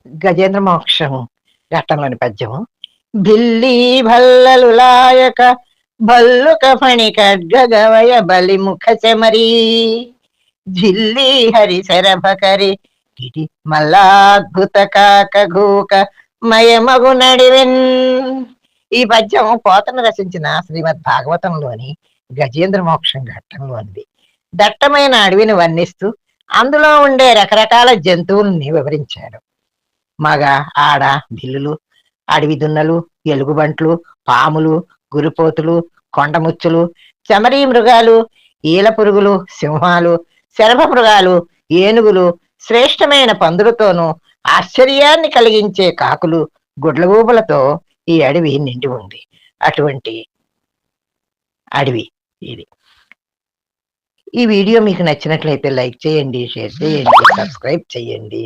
గజేంద్ర మోక్షం ఘట్టంలోని పద్యము. భిల్లీ భల్లలు లాయక భల్లుక ఫణి ఖడ్గగవయ బలిముఖ చెమరీ జిల్లీ హరి శరభకరి గిటి మల్లాద్భుత కాక ఘూక మయమగు నడివెన్. ఈ పద్యం పోతన రచించిన శ్రీమద్ భాగవతంలోని గజేంద్ర మోక్షం ఘట్టంలోనిది. దట్టమైన అడవిని వర్ణిస్తూ అందులో ఉండే రకరకాల జంతువుల్ని వివరించాడు. మగ ఆడ బిల్లులు, అడవి దున్నలు, ఎలుగుబంట్లు, పాములు, గురిపోతులు, కొండముచ్చులు, చెమరీ మృగాలు, ఈల పురుగులు, సింహాలు, శరభ మృగాలు, ఏనుగులు, శ్రేష్టమైన పందులతోనూ ఆశ్చర్యాన్ని కలిగించే కాకులు, గుడ్లగూబలతో ఈ అడవి నిండి ఉంది. అటువంటి అడవి ఇది. ఈ వీడియో మీకు నచ్చినట్లయితే లైక్ చేయండి, షేర్ చేయండి, సబ్స్క్రైబ్ చేయండి.